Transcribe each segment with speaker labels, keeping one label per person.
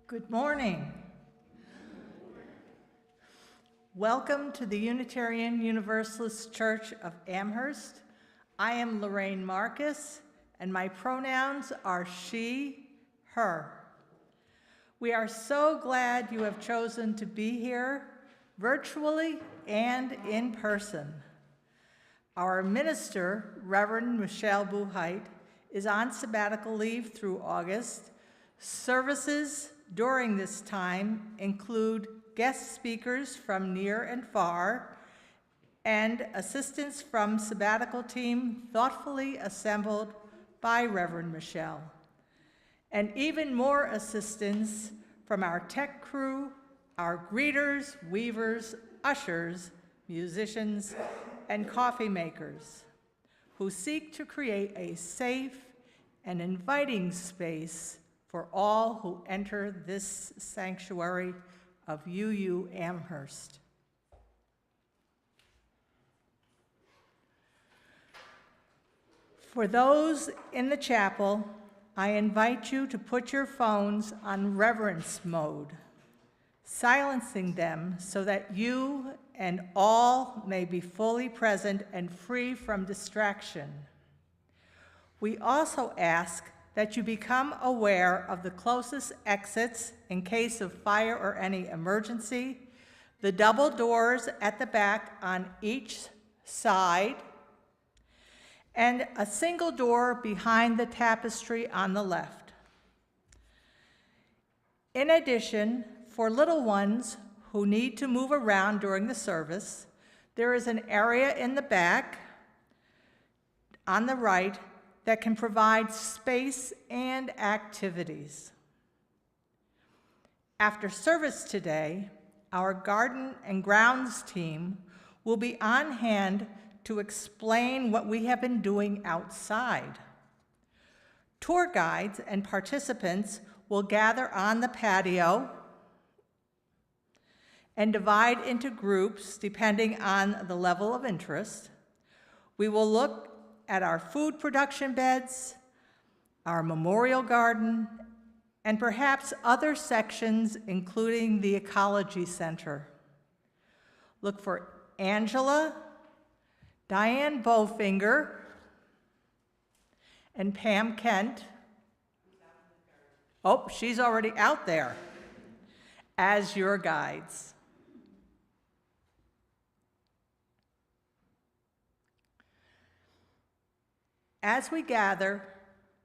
Speaker 1: Good morning. Welcome to the Unitarian Universalist Church of Amherst. I am Lorraine Marcus, and my pronouns are she, her. We are so glad you have chosen to be here, virtually and in person. Our minister, Reverend Michelle Buhait, is on sabbatical leave through August. Services during this time include guest speakers from near and far and assistance from sabbatical team thoughtfully assembled by Reverend Michelle, and even more assistance from our tech crew, our greeters, weavers, ushers, musicians, and coffee makers who seek to create a safe and inviting space for all who enter this sanctuary of UU Amherst. For those in the chapel, I invite you to put your phones on reverence mode, silencing them so that you and all may be fully present and free from distraction. We also ask that you become aware of the closest exits in case of fire or any emergency, the double doors at the back on each side, and a single door behind the tapestry on the left. In addition, for little ones who need to move around during the service, there is an area in the back on the right that can provide space and activities. After service today, our garden and grounds team will be on hand to explain what we have been doing outside. Tour guides and participants will gather on the patio and divide into groups depending on the level of interest. We will look at our food production beds, our memorial garden, and perhaps other sections, including the Ecology Center. Look for Angela, Diane Bowfinger, and Pam Kent. Oh, she's already out there as your guides. As we gather,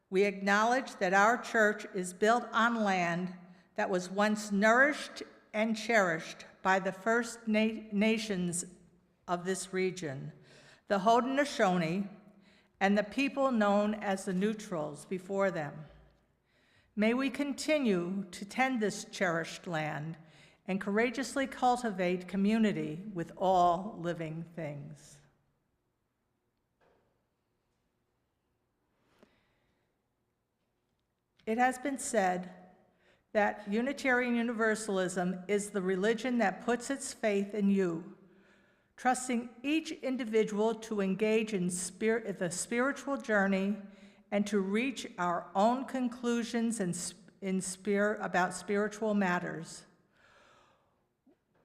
Speaker 1: we acknowledge that our church is built on land that was once nourished and cherished by the First Nations of this region, the Haudenosaunee, and the people known as the Neutrals before them. May we continue to tend this cherished land and courageously cultivate community with all living things. It has been said that Unitarian Universalism is the religion that puts its faith in you, trusting each individual to engage in the spiritual journey and to reach our own conclusions about spiritual matters.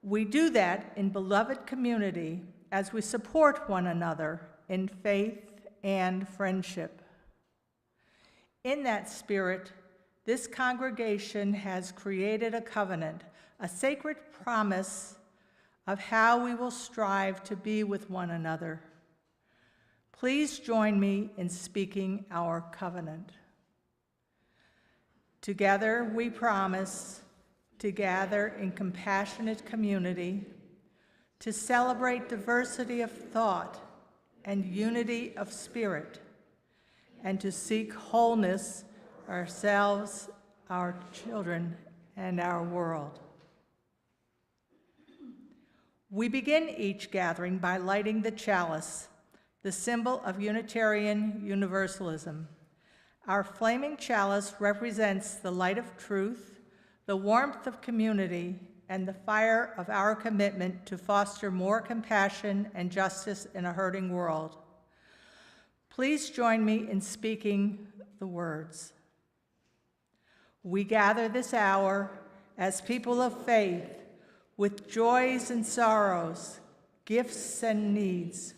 Speaker 1: We do that in beloved community as we support one another in faith and friendship. In that spirit, this congregation has created a covenant, a sacred promise of how we will strive to be with one another. Please join me in speaking our covenant. Together we promise to gather in compassionate community, to celebrate diversity of thought and unity of spirit, and to seek wholeness ourselves, our children, and our world. We begin each gathering by lighting the chalice, the symbol of Unitarian Universalism. Our flaming chalice represents the light of truth, the warmth of community, and the fire of our commitment to foster more compassion and justice in a hurting world. Please join me in speaking the words. We gather this hour as people of faith, with joys and sorrows, gifts and needs,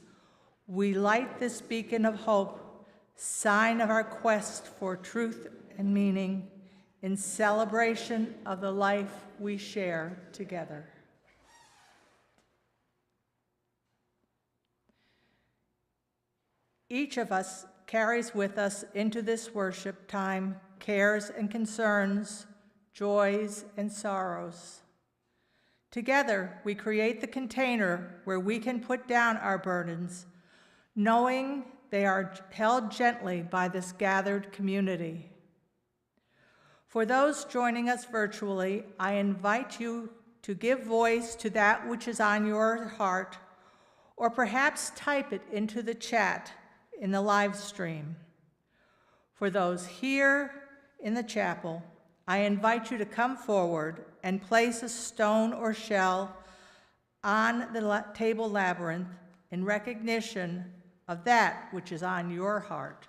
Speaker 1: we light this beacon of hope, sign of our quest for truth and meaning, in celebration of the life we share together. Each of us carries with us into this worship time cares and concerns, joys and sorrows. Together, we create the container where we can put down our burdens, knowing they are held gently by this gathered community. For those joining us virtually, I invite you to give voice to that which is on your heart, or perhaps type it into the chat in the live stream. For those here in the chapel, I invite you to come forward and place a stone or shell on the table labyrinth in recognition of that which is on your heart.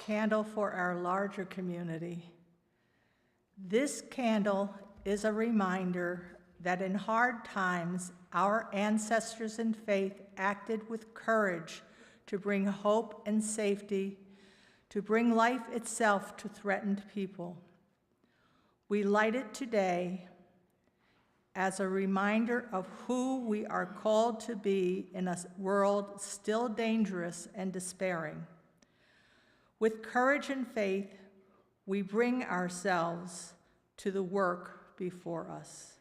Speaker 1: Candle for our larger community. This candle is a reminder that in hard times, our ancestors in faith acted with courage to bring hope and safety, to bring life itself to threatened people. We light it today as a reminder of who we are called to be in a world still dangerous and despairing. With courage and faith, we bring ourselves to the work before us.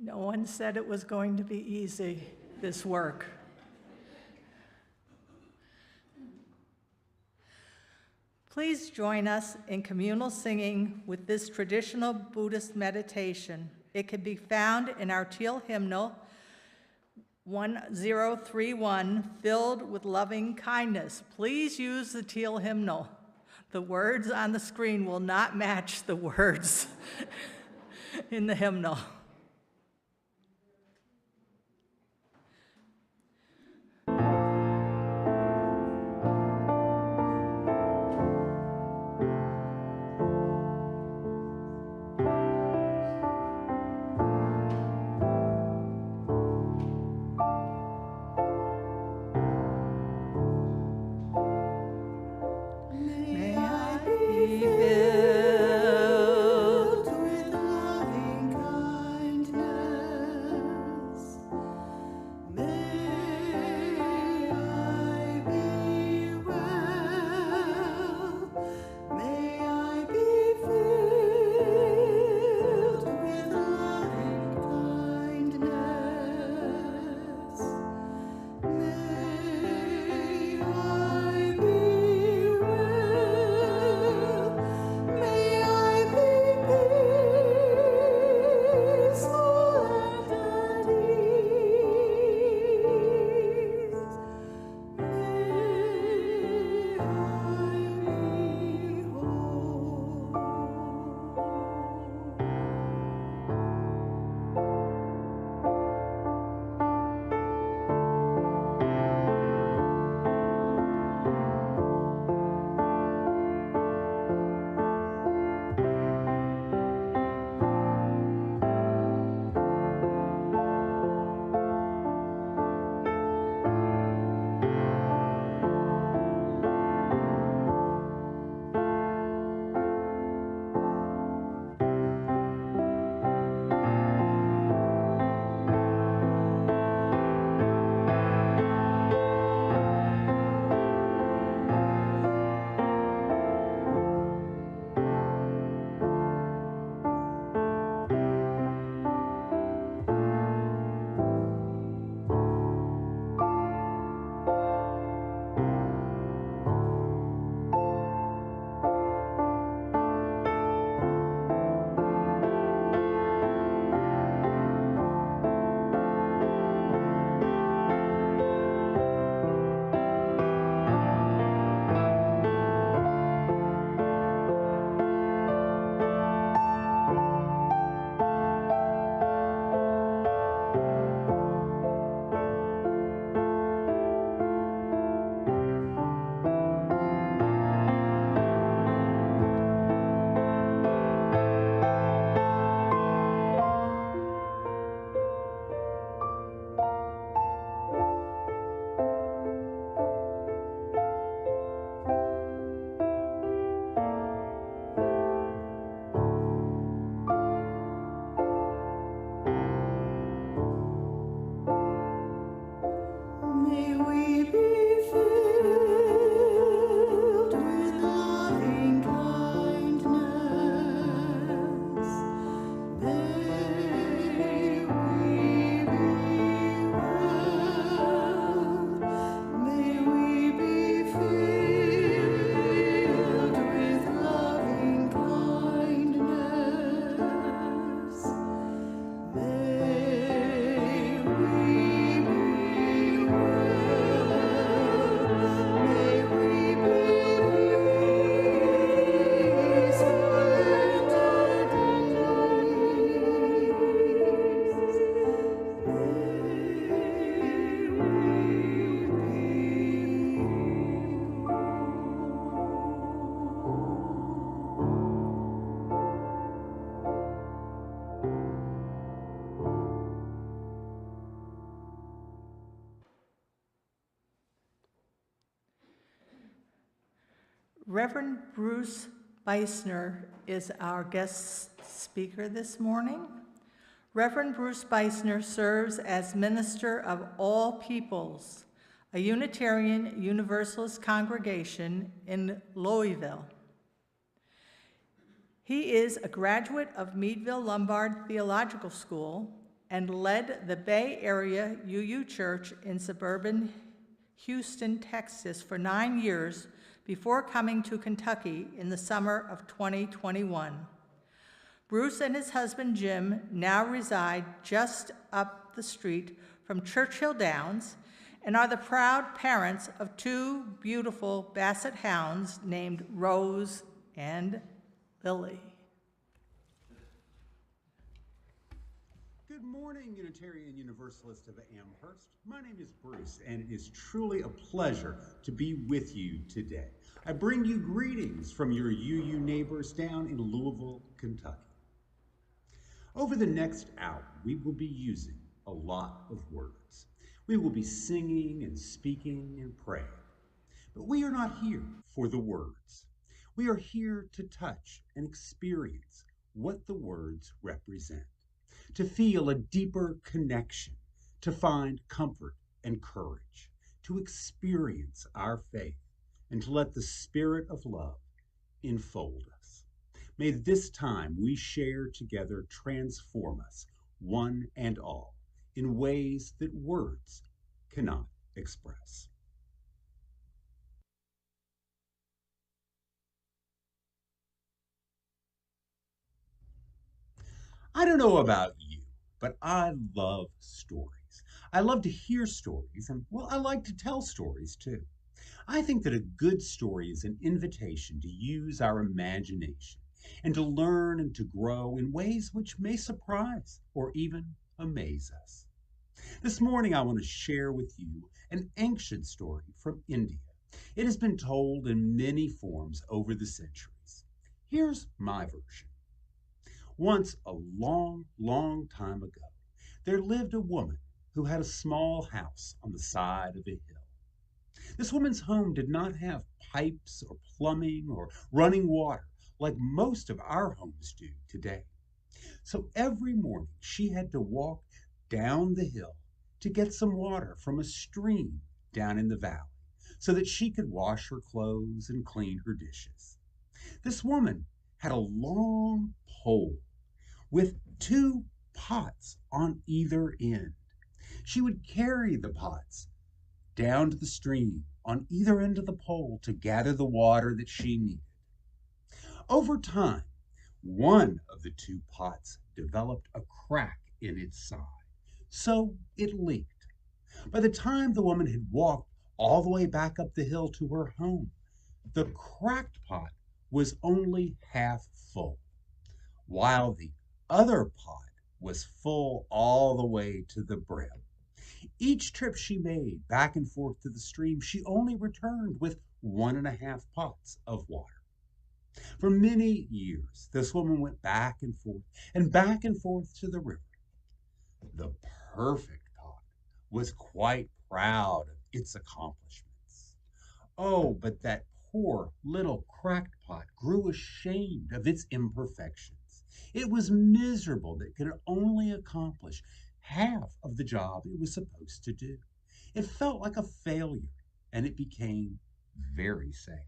Speaker 1: No one said it was going to be easy, this work. Please join us in communal singing with this traditional Buddhist meditation. It can be found in our teal hymnal, 1031, Filled with Loving Kindness. Please use the teal hymnal. The words on the screen will not match the words in the hymnal. Reverend Bruce Beisner is our guest speaker this morning. Reverend Bruce Beisner serves as minister of all peoples, a Unitarian Universalist congregation in Louisville. He is a graduate of Meadville Lombard Theological School and led the Bay Area UU Church in suburban Houston, Texas for 9 years before coming to Kentucky in the summer of 2021. Bruce and his husband Jim now reside just up the street from Churchill Downs and are the proud parents of 2 beautiful Basset hounds named Rose and Lily.
Speaker 2: Good morning, Unitarian Universalist of Amherst. My name is Bruce, and it is truly a pleasure to be with you today. I bring you greetings from your UU neighbors down in Louisville, Kentucky. Over the next hour, we will be using a lot of words. We will be singing and speaking and praying. But we are not here for the words. We are here to touch and experience what the words represent, to feel a deeper connection, to find comfort and courage, to experience our faith, and to let the Spirit of love enfold us. May this time we share together transform us, one and all, in ways that words cannot express. I don't know about you, but I love stories. I love to hear stories, and, well, I like to tell stories too. I think that a good story is an invitation to use our imagination and to learn and to grow in ways which may surprise or even amaze us. This morning, I want to share with you an ancient story from India. It has been told in many forms over the centuries. Here's my version. Once, a long, long time ago, there lived a woman who had a small house on the side of a hill. This woman's home did not have pipes or plumbing or running water like most of our homes do today. So every morning she had to walk down the hill to get some water from a stream down in the valley so that she could wash her clothes and clean her dishes. This woman had a long pole with 2 pots on either end. She would carry the pots down to the stream on either end of the pole to gather the water that she needed. Over time, one of the 2 pots developed a crack in its side, so it leaked. By the time the woman had walked all the way back up the hill to her home, the cracked pot was only half full, while the other pot was full all the way to the brim. Each trip she made back and forth to the stream, she only returned with 1.5 pots of water. For many years, this woman went back and forth to the river. The perfect pot was quite proud of its accomplishments. Oh, but that poor little cracked pot grew ashamed of its imperfections. It was miserable that it could only accomplish half of the job it was supposed to do. It felt like a failure, and it became very sad.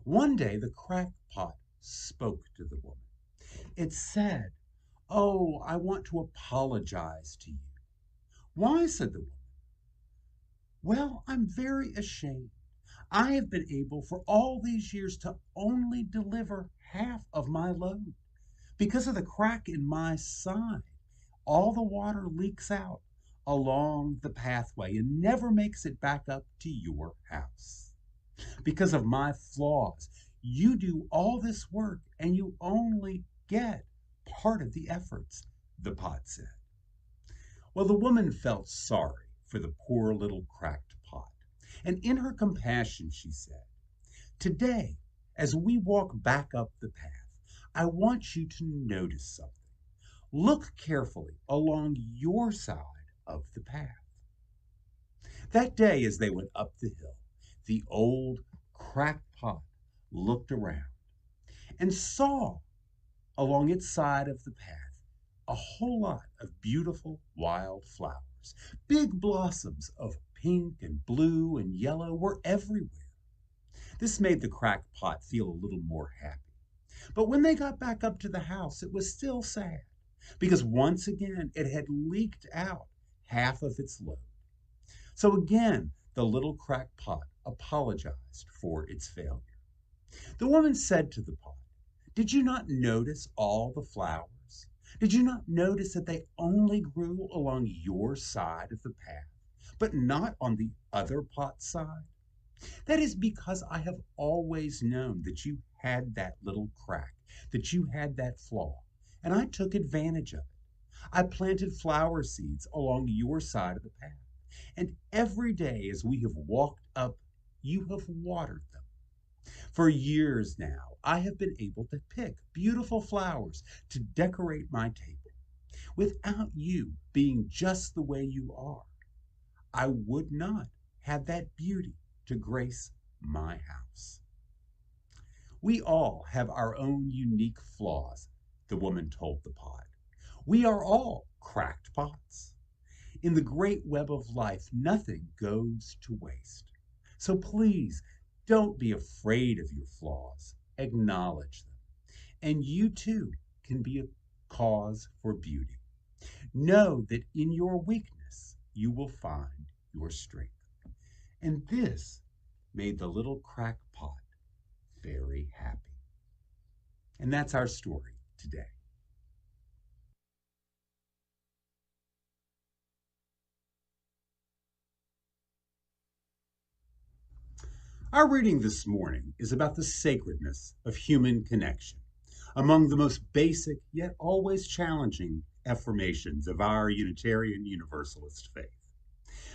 Speaker 2: One day, the cracked pot spoke to the woman. It said, "Oh, I want to apologize to you." "Why?" said the woman. "Well, I'm very ashamed. I have been able for all these years to only deliver half of my load. Because of the crack in my side, all the water leaks out along the pathway and never makes it back up to your house. Because of my flaws, you do all this work and you only get part of the efforts," the pot said. Well, the woman felt sorry for the poor little cracked pot, and in her compassion she said, "Today, as we walk back up the path, I want you to notice something. Look carefully along your side of the path." That day, as they went up the hill, the old cracked pot looked around and saw along its side of the path a whole lot of beautiful wild flowers. Big blossoms of pink and blue and yellow were everywhere. This made the cracked pot feel a little more happy. But when they got back up to the house, it was still sad because once again it had leaked out half of its load. So again, the little cracked pot apologized for its failure. The woman said to the pot, "Did you not notice all the flowers? Did you not notice that they only grew along your side of the path, but not on the other pot's side? That is because I have always known that you had that little crack, that you had that flaw, and I took advantage of it. I planted flower seeds along your side of the path, and every day as we have walked up, you have watered them. For years now, I have been able to pick beautiful flowers to decorate my table. Without you being just the way you are, I would not have that beauty to grace my house." "We all have our own unique flaws," the woman told the pot. "We are all cracked pots. In the great web of life, nothing goes to waste. So please don't be afraid of your flaws. Acknowledge them. And you too can be a cause for beauty. Know that in your weakness, you will find your strength." And this made the little cracked pot very happy. And that's our story today. Our reading this morning is about the sacredness of human connection, among the most basic yet always challenging affirmations of our Unitarian Universalist faith.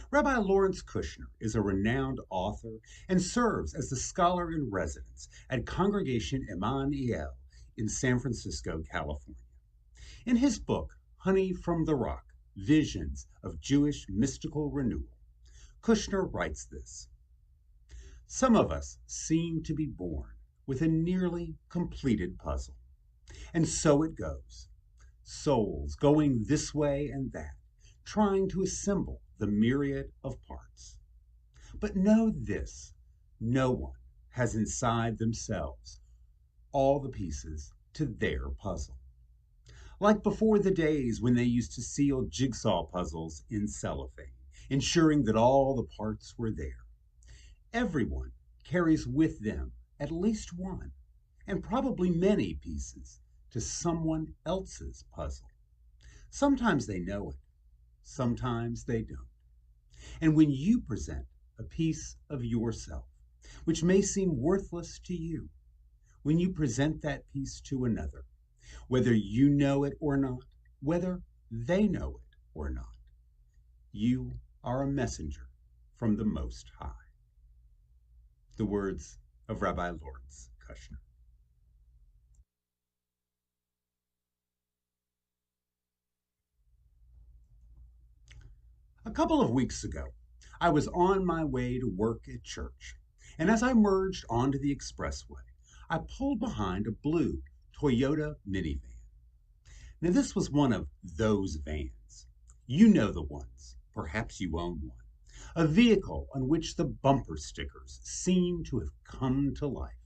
Speaker 2: Rabbi Lawrence Kushner is a renowned author and serves as the scholar in residence at Congregation Emmanuel in San Francisco, California. In his book, Honey from the Rock, Visions of Jewish Mystical Renewal, Kushner writes this: "Some of us seem to be born with a nearly completed puzzle. And so it goes. Souls going this way and that, trying to assemble the myriad of parts. But know this, no one has inside themselves all the pieces to their puzzle. Like before the days when they used to seal jigsaw puzzles in cellophane, ensuring that all the parts were there. Everyone carries with them at least one, and probably many pieces to someone else's puzzle. Sometimes they know it, sometimes they don't. And when you present a piece of yourself, which may seem worthless to you, when you present that piece to another, whether you know it or not, whether they know it or not, you are a messenger from the Most High." The words of Rabbi Lawrence Kushner. A couple of weeks ago, I was on my way to work at church, and as I merged onto the expressway, I pulled behind a blue Toyota minivan. Now, this was one of those vans. You know the ones. Perhaps you own one. A vehicle on which the bumper stickers seem to have come to life,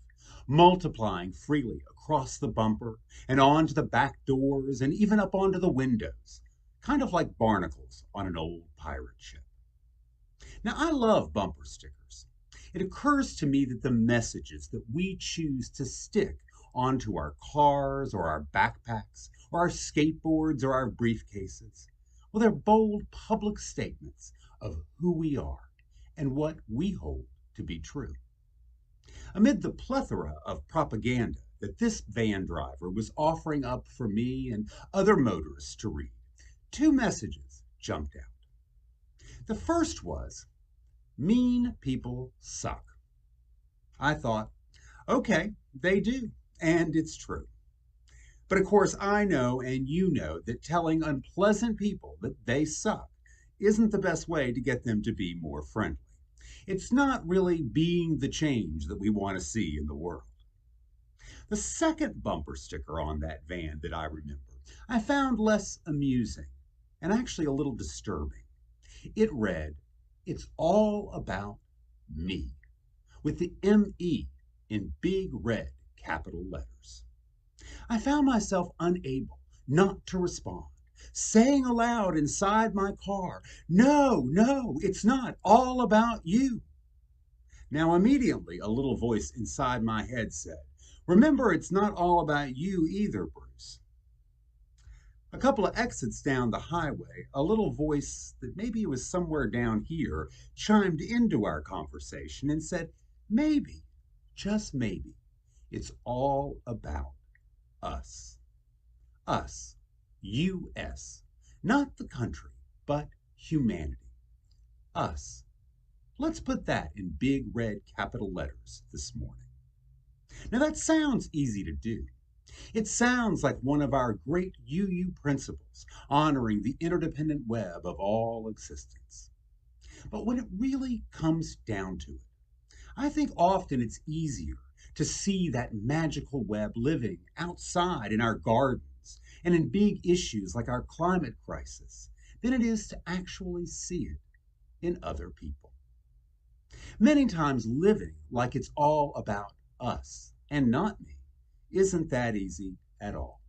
Speaker 2: multiplying freely across the bumper and onto the back doors and even up onto the windows, kind of like barnacles on an old pirate ship. Now, I love bumper stickers. It occurs to me that the messages that we choose to stick onto our cars or our backpacks or our skateboards or our briefcases, well, they're bold public statements of who we are and what we hold to be true. Amid the plethora of propaganda that this van driver was offering up for me and other motorists to read, two messages jumped out. The first was, "Mean people suck." I thought, okay, they do, and it's true. But of course, I know and you know that telling unpleasant people that they suck isn't the best way to get them to be more friendly. It's not really being the change that we want to see in the world. The second bumper sticker on that van that I remember, I found less amusing and actually a little disturbing. It read, "It's all about me," with the M-E in big red capital letters. I found myself unable not to respond, saying aloud inside my car, "No, no, it's not all about you." Now, immediately, a little voice inside my head said, "Remember, it's not all about you either, Bruce." A couple of exits down the highway, a little voice that maybe was somewhere down here chimed into our conversation and said, "Maybe, just maybe, it's all about us." Us, U.S., not the country, but humanity. Us. Let's put that in big red capital letters this morning. Now that sounds easy to do. It sounds like one of our great UU principles, honoring the interdependent web of all existence. But when it really comes down to it, I think often it's easier to see that magical web living outside in our gardens and in big issues like our climate crisis than it is to actually see it in other people. Many times living like it's all about us and not me isn't that easy at all.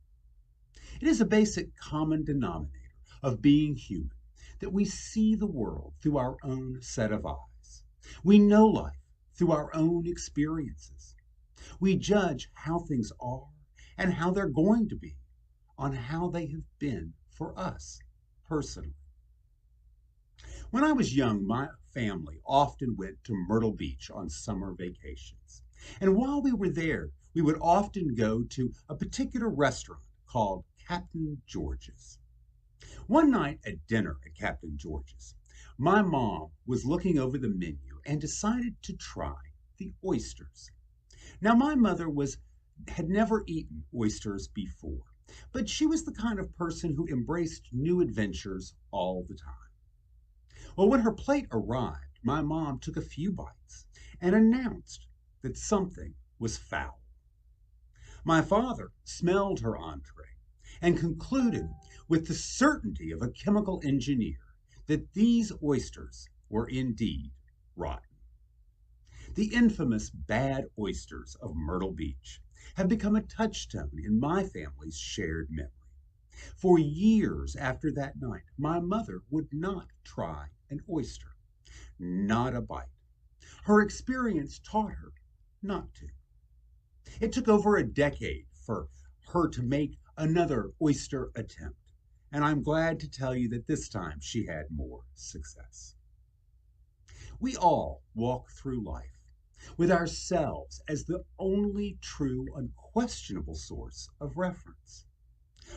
Speaker 2: It is a basic common denominator of being human that we see the world through our own set of eyes. We know life through our own experiences. We judge how things are and how they're going to be on how they have been for us personally. When I was young, my family often went to Myrtle Beach on summer vacations. And while we were there, we would often go to a particular restaurant called Captain George's. One night at dinner at Captain George's, my mom was looking over the menu and decided to try the oysters. Now, my mother had never eaten oysters before, but she was the kind of person who embraced new adventures all the time. Well, when her plate arrived, my mom took a few bites and announced that something was foul. My father smelled her entree and concluded with the certainty of a chemical engineer that these oysters were indeed rotten. The infamous bad oysters of Myrtle Beach have become a touchstone in my family's shared memory. For years after that night, my mother would not try an oyster, not a bite. Her experience taught her not to. It took over a decade for her to make another oyster attempt, and I'm glad to tell you that this time she had more success. We all walk through life with ourselves as the only true, unquestionable source of reference.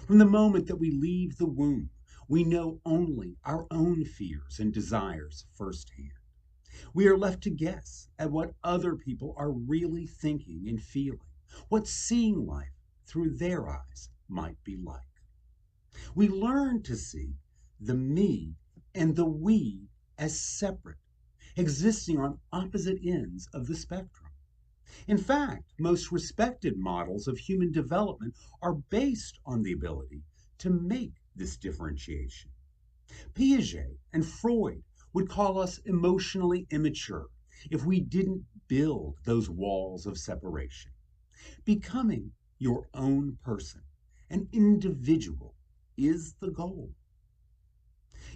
Speaker 2: From the moment that we leave the womb, we know only our own fears and desires firsthand. We are left to guess at what other people are really thinking and feeling, what seeing life through their eyes might be like. We learn to see the me and the we as separate, existing on opposite ends of the spectrum. In fact, most respected models of human development are based on the ability to make this differentiation. Piaget and Freud would call us emotionally immature if we didn't build those walls of separation. Becoming your own person, an individual, is the goal.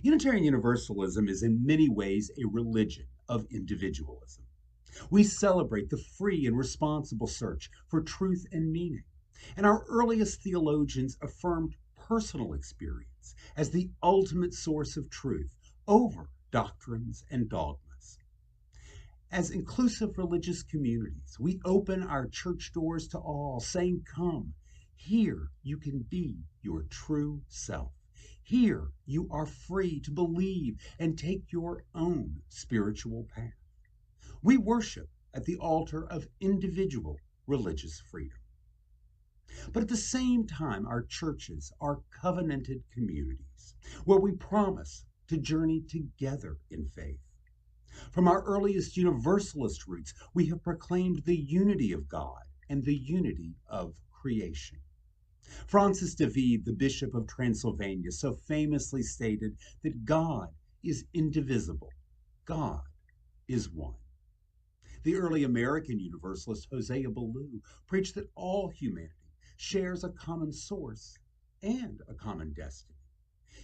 Speaker 2: Unitarian Universalism is in many ways a religion of individualism. We celebrate the free and responsible search for truth and meaning, and our earliest theologians affirmed personal experience as the ultimate source of truth over doctrines and dogmas. As inclusive religious communities, we open our church doors to all, saying, "Come, here you can be your true self. Here you are free to believe and take your own spiritual path." We worship at the altar of individual religious freedom. But at the same time, our churches are covenanted communities where we promise to journey together in faith. From our earliest Universalist roots, we have proclaimed the unity of God and the unity of creation. Francis de Vide, the Bishop of Transylvania, so famously stated that God is indivisible. God is one. The early American Universalist Hosea Ballou preached that all humanity shares a common source and a common destiny.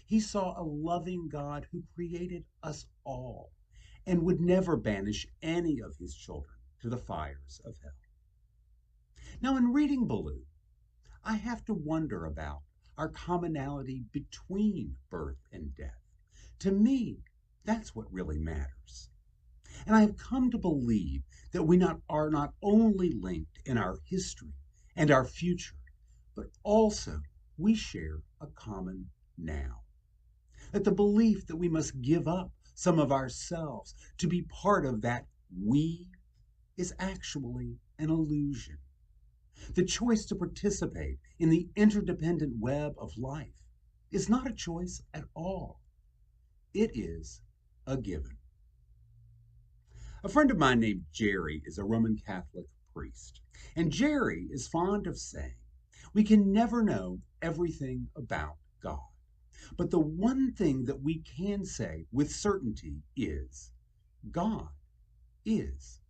Speaker 2: He saw a loving God who created us all and would never banish any of his children to the fires of hell. Now, in reading Ballou, I have to wonder about our commonality between birth and death. To me, that's what really matters. And I have come to believe that are not only linked in our history and our future, but also we share a common now. That the belief that we must give up some of ourselves to be part of that we is actually an illusion. The choice to participate in the interdependent web of life is not a choice at all. It is a given. A friend of mine named Jerry is a Roman Catholic priest, and Jerry is fond of saying, we can never know everything about God, but the one thing that we can say with certainty is, God is.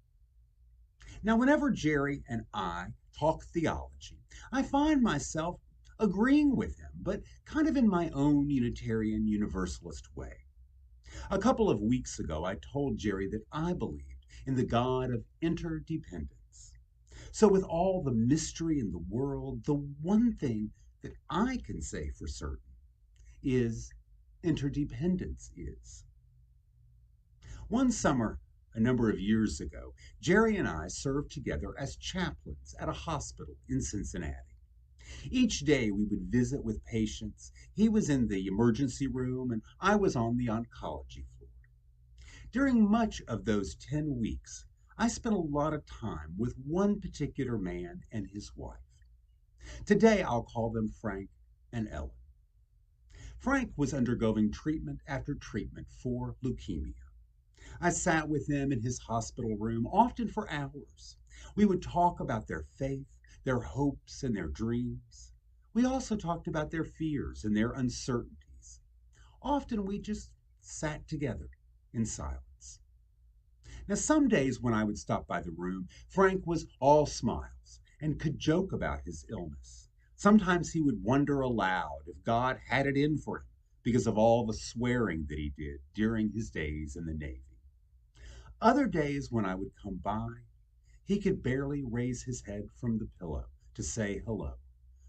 Speaker 2: Now, whenever Jerry and I talk theology, I find myself agreeing with him, but kind of in my own Unitarian Universalist way. A couple of weeks ago, I told Jerry that I believed in the God of interdependence. So, with all the mystery in the world, the one thing that I can say for certain is interdependence is. One summer, a number of years ago, Jerry and I served together as chaplains at a hospital in Cincinnati. Each day we would visit with patients. He was in the emergency room and I was on the oncology floor. During much of those 10 weeks, I spent a lot of time with one particular man and his wife. Today I'll call them Frank and Ellen. Frank was undergoing treatment after treatment for leukemia. I sat with them in his hospital room, often for hours. We would talk about their faith, their hopes, and their dreams. We also talked about their fears and their uncertainties. Often we just sat together in silence. Now, some days when I would stop by the room, Frank was all smiles and could joke about his illness. Sometimes he would wonder aloud if God had it in for him because of all the swearing that he did during his days in the Navy. Other days when I would come by, he could barely raise his head from the pillow to say hello,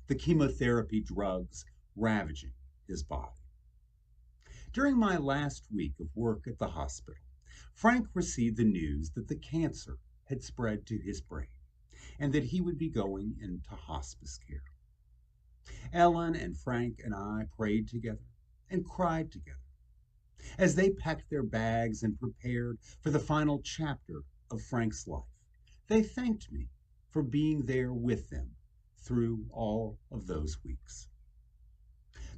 Speaker 2: the chemotherapy drugs ravaging his body. During my last week of work at the hospital, Frank received the news that the cancer had spread to his brain and that he would be going into hospice care. Ellen and Frank and I prayed together and cried together. As they packed their bags and prepared for the final chapter of Frank's life, they thanked me for being there with them through all of those weeks.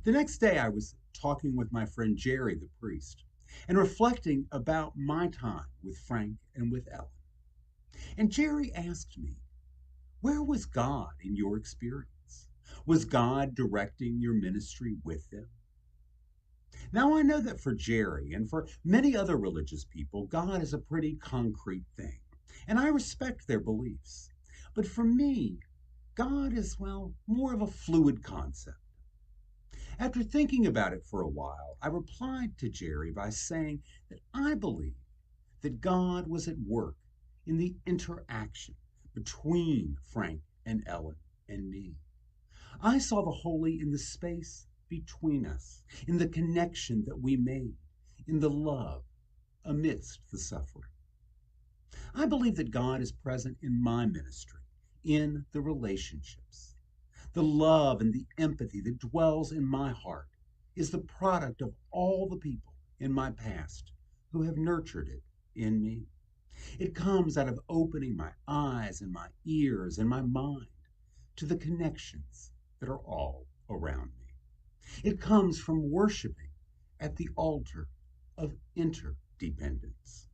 Speaker 2: The next day, I was talking with my friend Jerry, the priest, and reflecting about my time with Frank and with Ellen. And Jerry asked me, where was God in your experience? Was God directing your ministry with them? Now, I know that for Jerry and for many other religious people, God is a pretty concrete thing, and I respect their beliefs. But for me, God is, well, more of a fluid concept. After thinking about it for a while, I replied to Jerry by saying that I believe that God was at work in the interaction between Frank and Ellen and me. I saw the holy in the space between us, in the connection that we made, in the love amidst the suffering. I believe that God is present in my ministry, in the relationships. The love and the empathy that dwells in my heart is the product of all the people in my past who have nurtured it in me. It comes out of opening my eyes and my ears and my mind to the connections that are all around me. It comes from worshiping at the altar of interdependence.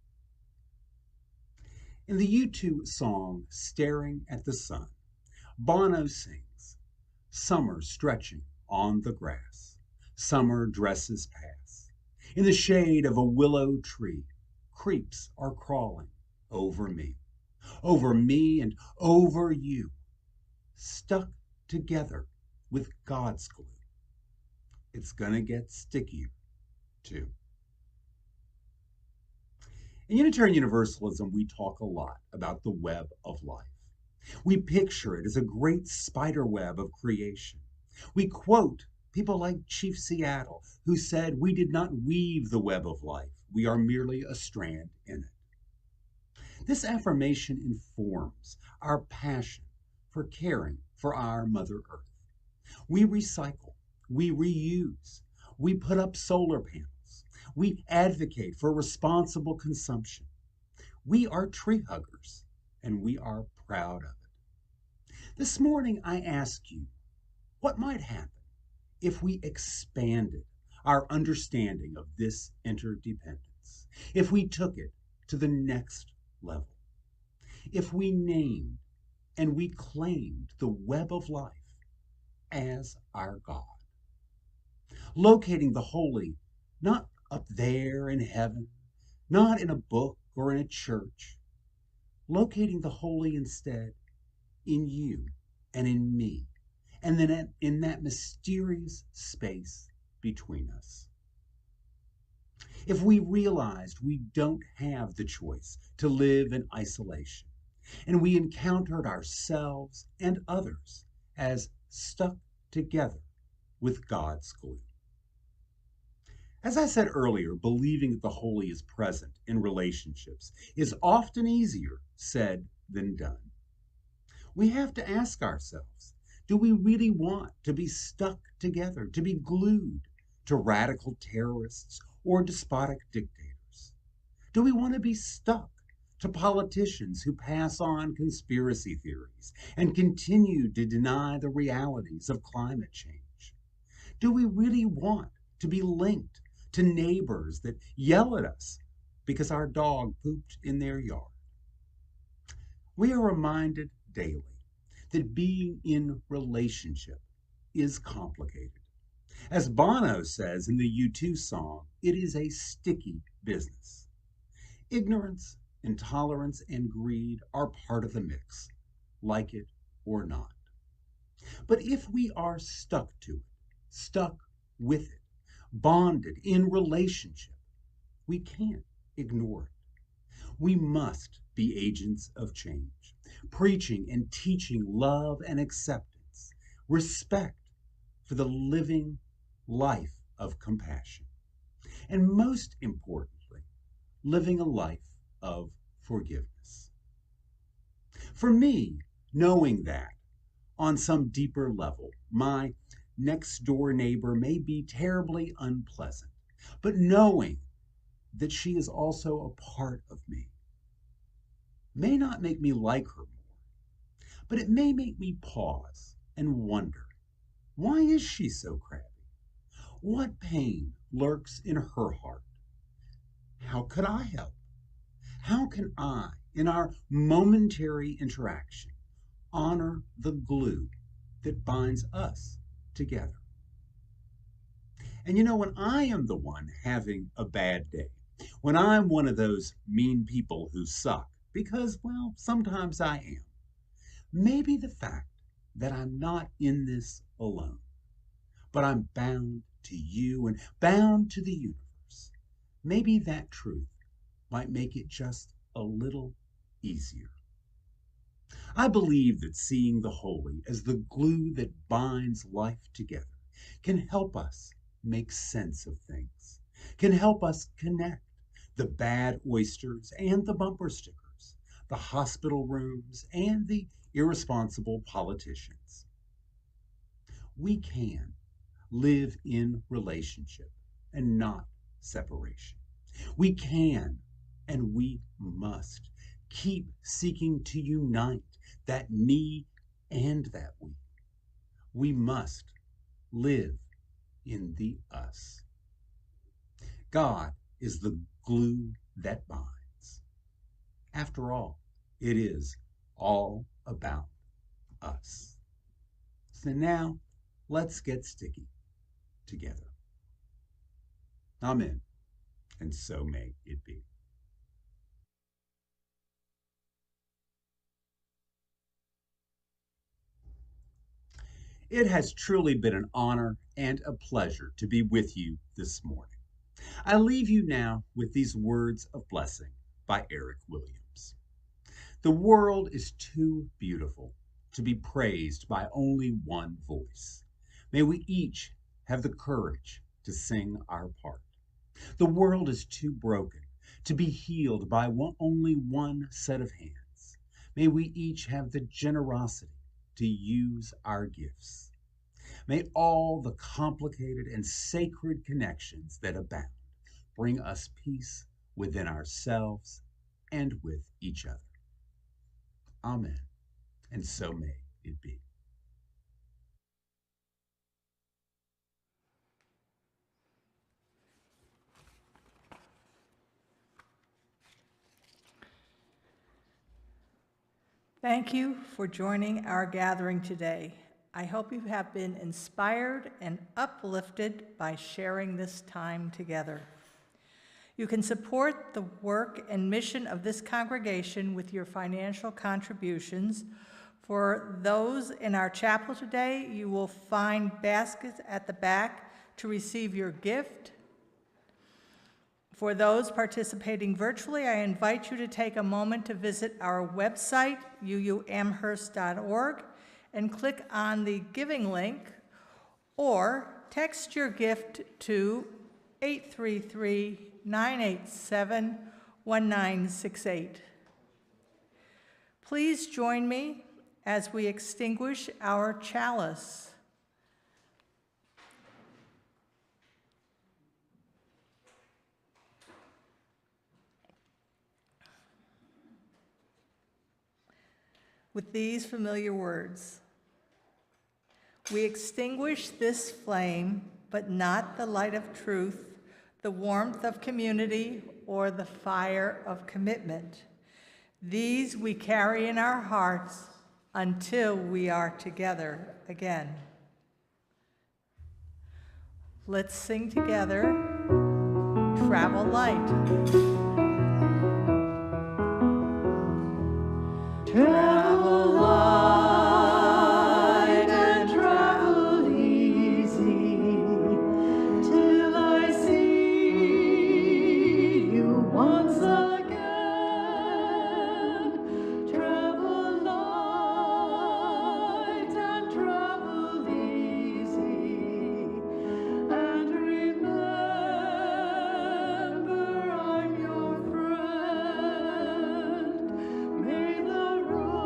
Speaker 2: In the U2 song, Staring at the Sun, Bono sings, "Summer stretching on the grass, summer dresses pass. In the shade of a willow tree, creeps are crawling over me and over you, stuck together with God's glue. It's gonna get stickier, too." In Unitarian Universalism, we talk a lot about the web of life. We picture it as a great spider web of creation. We quote people like Chief Seattle, who said, "We did not weave the web of life, we are merely a strand in it." This affirmation informs our passion for caring for our Mother Earth. We recycle, we reuse, we put up solar panels, we advocate for responsible consumption. We are tree huggers, and we are proud of it. This morning, I ask you, what might happen if we expanded our understanding of this interdependence? If we took it to the next level? If we named and we claimed the web of life as our God? Locating the holy not up there in heaven, not in a book or in a church. Locating the holy instead in you and in me, and then in that mysterious space between us. If we realized we don't have the choice to live in isolation, and we encountered ourselves and others as stuck together with God's glue. As I said earlier, believing that the holy is present in relationships is often easier said than done. We have to ask ourselves, do we really want to be stuck together, to be glued to radical terrorists or despotic dictators? Do we want to be stuck to politicians who pass on conspiracy theories and continue to deny the realities of climate change? Do we really want to be linked to neighbors that yell at us because our dog pooped in their yard? We are reminded daily that being in relationship is complicated. As Bono says in the U2 song, it is a sticky business. Ignorance, intolerance, and greed are part of the mix, like it or not. But if we are stuck to it, stuck with it, bonded in relationship, we can't ignore it. We must be agents of change, preaching and teaching love and acceptance, respect for the living life of compassion, and most importantly, living a life of forgiveness. For me, knowing that on some deeper level, my next door neighbor may be terribly unpleasant, but knowing that she is also a part of me may not make me like her more, but it may make me pause and wonder, why is she so crabby? What pain lurks in her heart? How could I help? How can I, in our momentary interaction, honor the glue that binds us together? And when I am the one having a bad day, when I'm one of those mean people who suck, because, well, sometimes I am, maybe the fact that I'm not in this alone, but I'm bound to you and bound to the universe, maybe that truth might make it just a little easier. I believe that seeing the holy as the glue that binds life together can help us make sense of things, can help us connect the bad oysters and the bumper stickers, the hospital rooms and the irresponsible politicians. We can live in relationship and not separation. We can and we must keep seeking to unite that me and that we. We must live in the us. God is the glue that binds. After all, It is all about us. So now, let's get sticky together. Amen, and so may it be. It has truly been an honor and a pleasure to be with you this morning. I leave you now with these words of blessing by Eric Williams. The world is too beautiful to be praised by only one voice. May we each have the courage to sing our part. The world is too broken to be healed by only one set of hands. May we each have the generosity to use our gifts. May all the complicated and sacred connections that abound bring us peace within ourselves and with each other. Amen. And so may it be.
Speaker 1: Thank you for joining our gathering today. I hope you have been inspired and uplifted by sharing this time together. You can support the work and mission of this congregation with your financial contributions. For those in our chapel today, you will find baskets at the back to receive your gift. For those participating virtually, I invite you to take a moment to visit our website, uuamherst.org, and click on the giving link, or text your gift to 833-987-1968. Please join me as we extinguish our chalice. With these familiar words, we extinguish this flame, but not the light of truth, the warmth of community, or the fire of commitment. These we carry in our hearts until we are together again. Let's sing together, Travel Light. Travel light and travel easy till I see you once again. Travel light and travel easy, and remember I'm your friend. May the road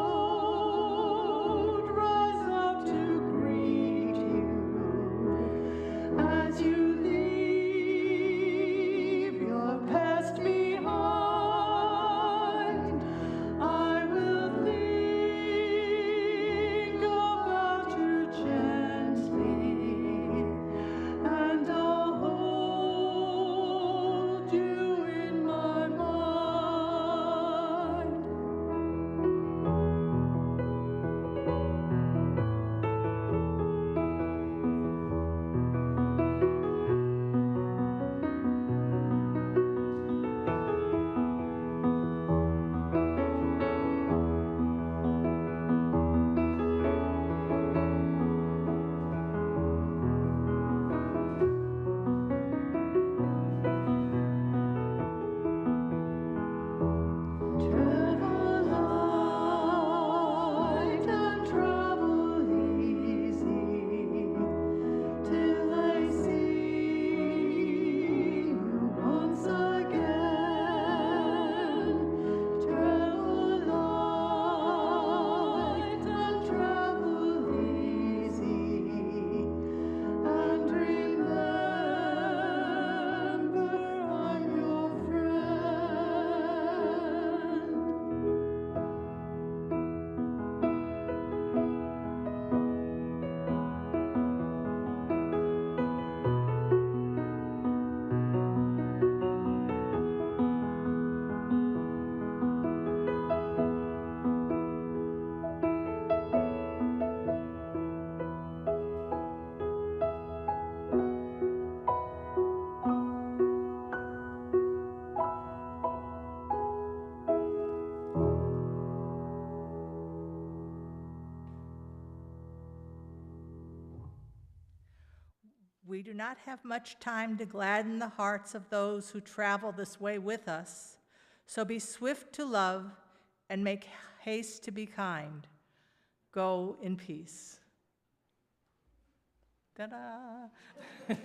Speaker 1: We do not have much time to gladden the hearts of those who travel this way with us, so be swift to love and make haste to be kind. Go in peace. Ta-da!